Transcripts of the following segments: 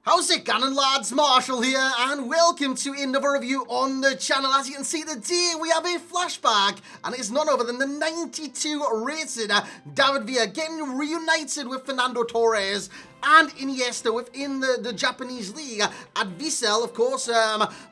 How's it going, lads? Marshall here, and welcome to another review on the channel. As you can see today, we have a flashback, and it's none other than the 92 rated David Villa getting reunited with Fernando Torres and Iniesta within the Japanese league at Vissel. Of course,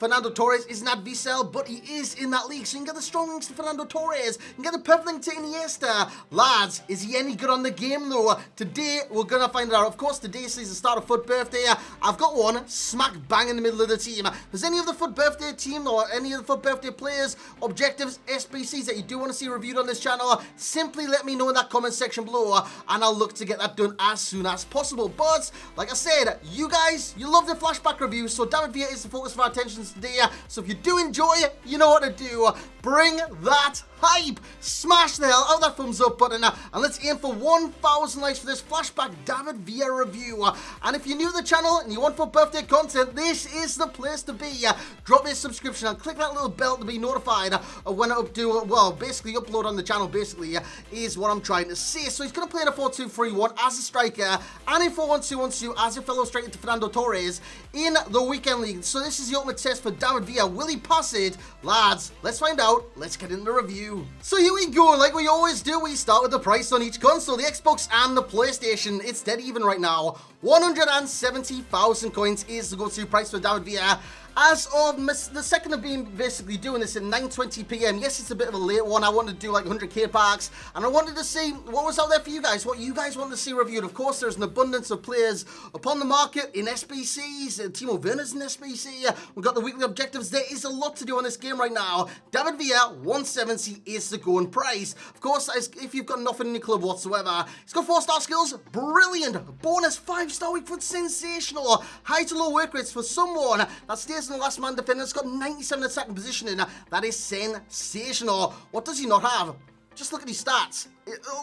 Fernando Torres isn't at Vissel, but he is in that league, so you can get the strong links to Fernando Torres, you can get the perfect link to Iniesta. Lads, is he any good on the game though? Today, we're gonna find out. Of course, today sees the start of Foot Birthday. I've got one smack bang in the middle of the team. If there's any of the Foot Birthday team or any of the Foot Birthday players, objectives, SBCs that you do want to see reviewed on this channel, simply let me know in that comment section below, and I'll look to get that done as soon as possible. But, like I said, you guys, you love the flashback review, so David Villa is the focus of our attention today. So if you do enjoy it, you know what to do. Bring that hype. Smash the hell out of that thumbs up button, and let's aim for 1,000 likes for this flashback David Villa review. And if you're new to the channel and you want for birthday content, this is the place to be. Drop this subscription and click that little bell to be notified when I do, well, basically upload on the channel, basically, is what I'm trying to say. So he's going to play in a 4-2-3-1 as a striker and a 4-1-2-1-2 as a fellow striker to Fernando Torres in the weekend league. So this is the ultimate test for David Villa. Will he pass it? Lads, let's find out. Let's get into the review. So here we go, like we always do, we start with the price on each console, the Xbox and the PlayStation. It's dead even right now. 170,000 coins is the go-to price for David Villa. As of the second of being basically doing this at 9:20 p.m. Yes, it's a bit of a late one. I wanted to do like 100k packs, and I wanted to see what was out there for you guys, what you guys wanted to see reviewed. Of course, there's an abundance of players upon the market in SBCs. Timo Werner's in SBC. We've got the weekly objectives. There is a lot to do on this game right now. David Villa, 170 is the going price. Of course, if you've got nothing in your club whatsoever, he's got 4-star skills, brilliant. Bonus 5-star weak foot, sensational. High to low work rates for someone that stays in the last man defender. It's got 97 attacking positioning. That is sensational. What does he not have? Just look at his stats.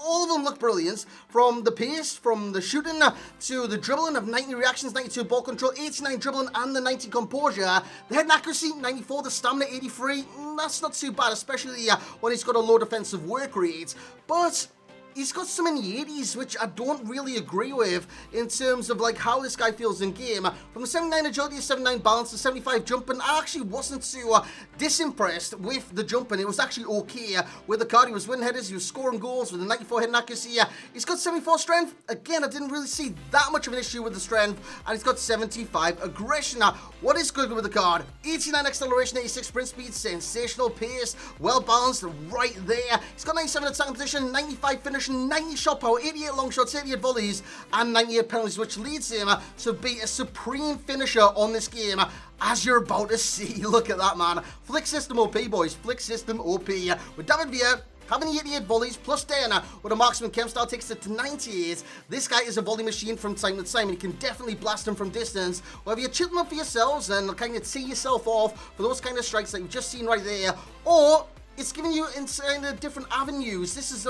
All of them look brilliant. From the pace, from the shooting, to the dribbling of 90 reactions, 92 ball control, 89 dribbling, and the 90 composure. The head and accuracy, 94. The stamina, 83. That's not too bad, especially when he's got a low defensive work rate. But he's got so many 80s, which I don't really agree with in terms of like how this guy feels in game. From the 79 agility to 79 balance to 75 jumping, I actually wasn't too disimpressed with the jumping. It was actually okay with the card. He was winning headers, he was scoring goals with the 94 head and accuracy. He's got 74 strength. Again, I didn't really see that much of an issue with the strength, and he's got 75 aggression. Now, what is good with the card? 89 acceleration, 86 sprint speed, sensational pace, well balanced right there. He's got 97 attacking position, 95 finish, 90 shot power, 88 long shots, 88 volleys, and 98 penalties, which leads him to be a supreme finisher on this game, as you're about to see. Look at that, man. Flick system OP, boys. Flick system OP. With David Villa having 88 volleys plus 10 with a marksman chem style takes it to 98. This guy is a volley machine from time to time, and you can definitely blast him from distance. Whether you're chipping up for yourselves and kind of tee yourself off for those kind of strikes that you've just seen right there, or it's giving you inside different avenues. This is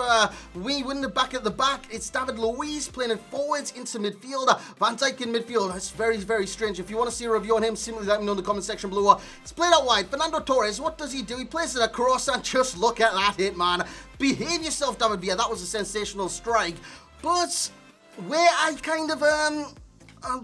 we win the back at the back. It's David Luiz playing it forwards into midfield. Van Dijk in midfield. That's very, very strange. If you want to see a review on him, simply let me know in the comment section below. It's played out wide. Fernando Torres, what does he do? He plays it across, and just look at that hit, man. Behave yourself, David Villa. That was a sensational strike. But where I kind of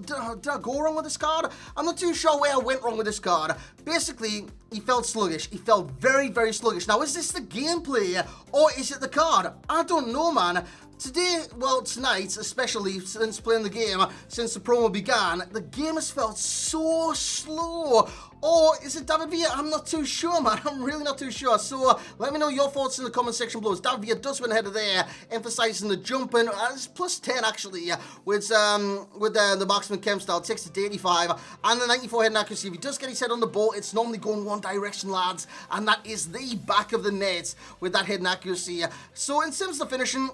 did I go wrong with this card? I'm not too sure where I went wrong with this card. Basically, he felt sluggish. He felt very, very sluggish. Now, is this the gameplay or is it the card? I don't know, man. Today, well, tonight, especially since playing the game, since the promo began, the game has felt so slow. Or is it David Villa? I'm not too sure, man. I'm really not too sure. So let me know your thoughts in the comment section below. David Villa does win ahead of there, emphasizing the jumping. It's plus 10 actually, with the marksman chem style. Takes it to 85, and the 94 head and accuracy. If he does get his head on the ball, it's normally going one direction, lads, and that is the back of the net with that head and accuracy. So in terms of the finishing,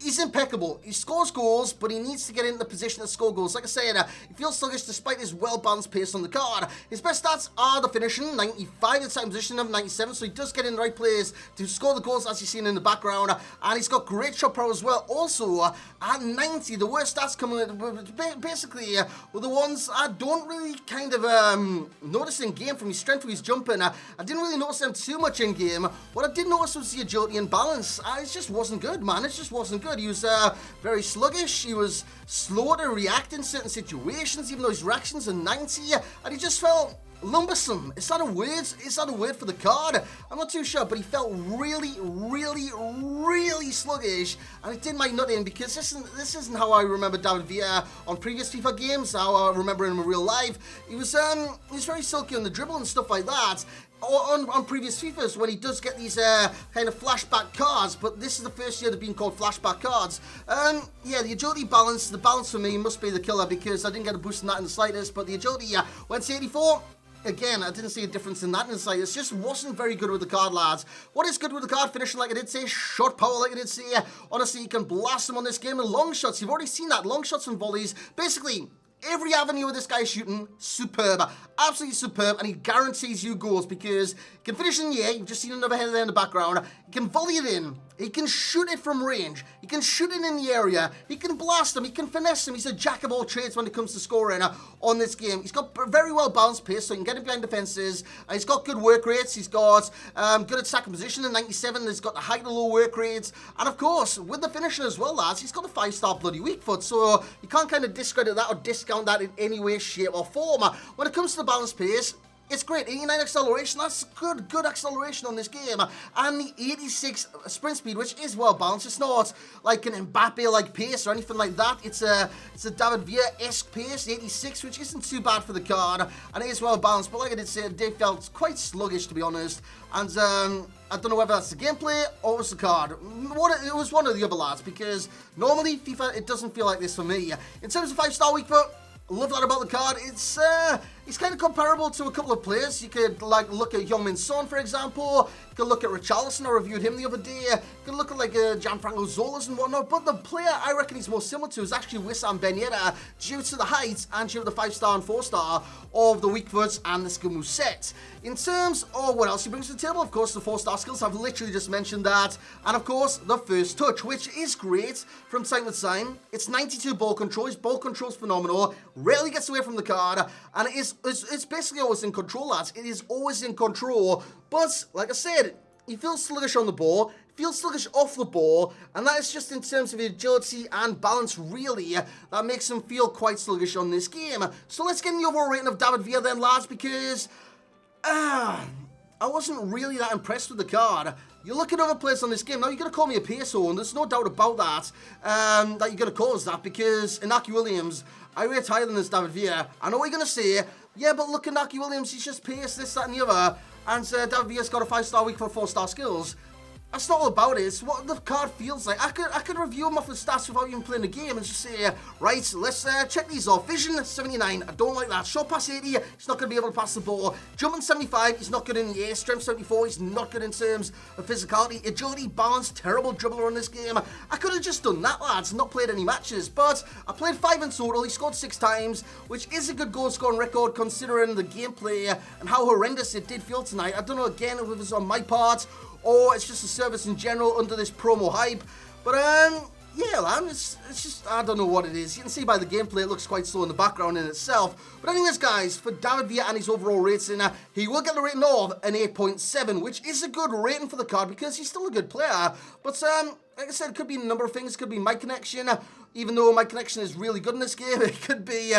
he's impeccable. He scores goals, but he needs to get into the position to score goals. Like I said, he feels sluggish despite his well-balanced pace on the card. His best stats are the finishing, 95, the time position of 97, so he does get in the right place to score the goals, as you've seen in the background. And he's got great shot power as well. Also, at 90, the worst stats coming in, basically, were the ones I don't really kind of notice in game. From his strength to his jumping, I didn't really notice them too much in game. What I did notice was the agility and balance. It just wasn't good, man. It just wasn't good. good. He was very sluggish. He was slow to react in certain situations, even though his reactions are 90, and he just felt lumbersome. Is that a word? Is that a word for the card? I'm not too sure, but he felt really, really, really sluggish, and it did my nut in because this isn't how I remember David Villa on previous FIFA games. How I remember him in real life. He was very silky on the dribble and stuff like that. On previous FIFAs when he does get these kind of flashback cards, but this is the first year they've been called flashback cards. Yeah, the agility balance, the balance for me must be the killer because I didn't get a boost in that in the slightest, but the agility went to 84. Again, I didn't see a difference in that in the slightest. Just wasn't very good with the card, lads. What is good with the card? Finishing, like I did say, shot power, like I did say. Honestly, you can blast them on this game and long shots. You've already seen that, long shots and volleys. Basically, every avenue of this guy shooting, superb, absolutely superb, and he guarantees you goals because he can finish in the air. You've just seen another header there in the background. He can volley it in. He can shoot it from range. He can shoot it in the area. He can blast them. He can finesse them. He's a jack of all trades when it comes to scoring on this game. He's got very well balanced pace, so he can get in behind defenses. He's got good work rates. He's got good attacking position in 97. He's got the high to low work rates. And of course, with the finishing as well, lads, he's got a 5-star bloody weak foot, so you can't kind of discredit that or discount that in any way, shape or form. When it comes to the balanced pace, it's great. 89 acceleration, that's good acceleration on this game. And the 86 sprint speed, which is well balanced. It's not like an Mbappe-like pace or anything like that. It's a David Villa-esque pace, 86, which isn't too bad for the card. And it is well balanced. But like I did say, they felt quite sluggish, to be honest. And I don't know whether that's the gameplay or it was the card. It was one or the other, lads, because normally FIFA, it doesn't feel like this for me. In terms of 5-star weak foot, love that about the card. It's kind of comparable to a couple of players. You could like look at Heung-min Son, for example. You could look at Richarlison. I reviewed him the other day. You could look at like Gianfranco Zolas and whatnot. But the player I reckon he's more similar to is actually Wissam Ben Yedder, due to the height and due to the 5-star and 4-star of the weak foots and the skill move set. In terms of what else he brings to the table, of course, the 4-star skills. I've literally just mentioned that. And of course, the first touch, which is great from time to time. It's 92 ball control. His ball control's phenomenal. Rarely gets away from the card. And it's basically always in control, lads. It is always in control. But, like I said, he feels sluggish on the ball, feels sluggish off the ball, and that is just in terms of agility and balance, really, that makes him feel quite sluggish on this game. So let's get in the overall rating of David Villa then, lads, because I wasn't really that impressed with the card. You look at other players on this game, now you're going to call me a peso, and there's no doubt about that, that you're going to call us that, because Inaki Williams, I rate higher than this David Villa. I know what you're going to say, yeah, but look at Inaki Williams, he's just pace, this, that, and the other, and David Villa's got a 5-star weak for 4-star skills. That's not all about it. It's what the card feels like. I could review him off the stats without even playing the game and just say, right, let's check these off. Vision, 79. I don't like that. Short pass, 80. He's not going to be able to pass the ball. Jumping, 75. He's not good in the air. Strength, 74. He's not good in terms of physicality. Agility, balance, terrible dribbler in this game. I could have just done that, lads, not played any matches. But I played 5 in total. He scored 6 times, which is a good goal scoring record considering the gameplay and how horrendous it did feel tonight. I don't know, again, if it was on my part or it's just a service in general under this promo hype. But, yeah, man, it's just, I don't know what it is. You can see by the gameplay, it looks quite slow in the background in itself. But anyways, guys, for David Villa and his overall rating, he will get the rating of an 8.7, which is a good rating for the card because he's still a good player. But, like I said, it could be a number of things. It could be my connection, even though my connection is really good in this game. It could be,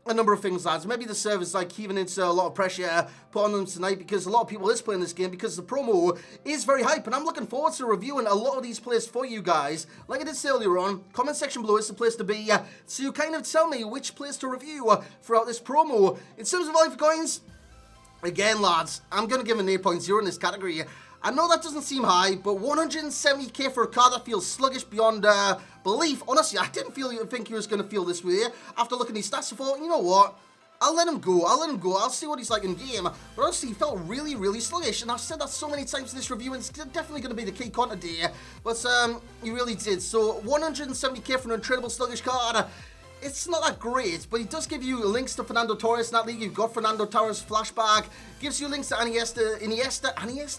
a number of things, lads. Maybe the server's like heaving into a lot of pressure put on them tonight because a lot of people is playing this game because the promo is very hype, and I'm looking forward to reviewing a lot of these players for you guys. Like I did say earlier on, comment section below is the place to be to kind of tell me which players to review throughout this promo. In terms of value for coins, again, lads, I'm going to give an 8.0 in this category. I know that doesn't seem high, but 170k for a card that feels sluggish beyond belief. Honestly, I didn't think he was going to feel this way. After looking at his stats, I thought, you know what? I'll let him go. I'll see what he's like in game. But honestly, he felt really, really sluggish. And I've said that so many times in this review, and it's definitely going to be the key content here. But he really did. So 170k for an untradeable sluggish card. It's not that great, but he does give you links to Fernando Torres in that league. You've got Fernando Torres flashback. Gives you links to Iniesta.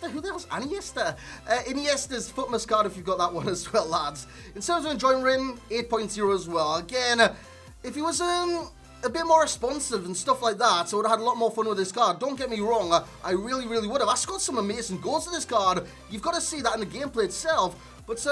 Who the hell's Iniesta? Iniesta's Footmas card if you've got that one as well, lads. In terms of enjoyment rating, 8.0 as well. Again, if he was a bit more responsive and stuff like that, so I would have had a lot more fun with this card. Don't get me wrong, I really, would have. I scored some amazing goals with this card. You've got to see that in the gameplay itself. But,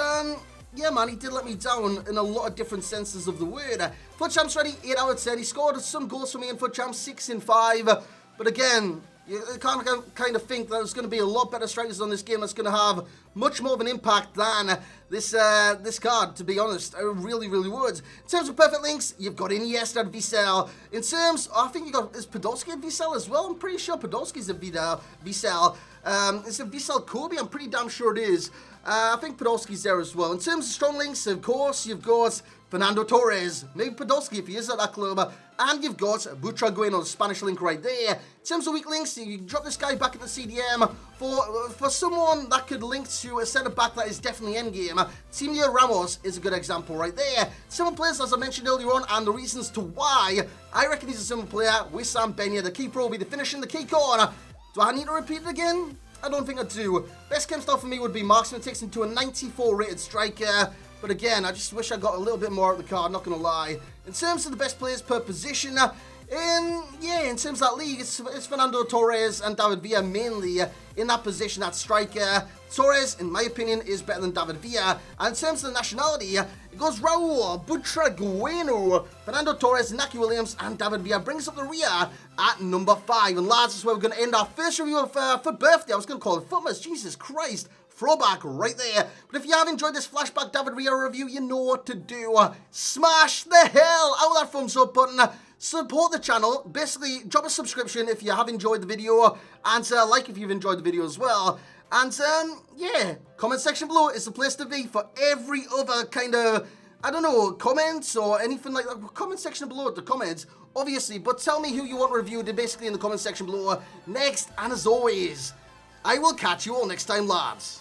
yeah, man, he did let me down in a lot of different senses of the word. FUT Champs ready, 8 out of 10. He scored some goals for me in FUT Champs, 6 in 5. But again, you kind of think that there's going to be a lot better strikers on this game that's going to have much more of an impact than this card, to be honest. I really, really would. In terms of perfect links, you've got Iniesta and Vissel. In terms, I think you got, is Podolski and Vissel as well? I'm pretty sure Podolski's a Vissel. It's a Vissel Kobe, I'm pretty damn sure it is. I think Podolski's there as well. In terms of strong links, of course, you've got Fernando Torres, maybe Podolski if he is at that club, and you've got Butragueno, the Spanish link right there. In terms of weak links, you can drop this guy back at the CDM for someone that could link to a centre-back that is definitely endgame. Timio Ramos is a good example right there. Similar players, as I mentioned earlier on, and the reasons to why I reckon he's a similar player. Wissam Ben Yedder, the keeper will be the finishing the key corner. Do I need to repeat it again? I don't think I do. Best chem style for me would be marksman, takes him to a 94 rated striker. But again, I just wish I got a little bit more out of the card, not going to lie. In terms of the best players per position, in terms of that league, it's Fernando Torres and David Villa mainly in that position, that striker. Torres, in my opinion, is better than David Villa. And in terms of the nationality, it goes Raul, Butragueno, Fernando Torres, Naki Williams, and David Villa brings up the rear at number 5. And lads, that's where we're going to end our first review of FUT Birthday. I was going to call it Footmas, Jesus Christ. Throwback right there. But if you have enjoyed this Flashback David Villa review, you know what to do. Smash the hell out of that thumbs up button. Support the channel. Basically, drop a subscription if you have enjoyed the video. And like if you've enjoyed the video as well. And yeah, comment section below is the place to be for every other kind of, I don't know, comments or anything like that. Comment section below the comments, obviously. But tell me who you want reviewed basically in the comment section below next. And as always, I will catch you all next time, lads.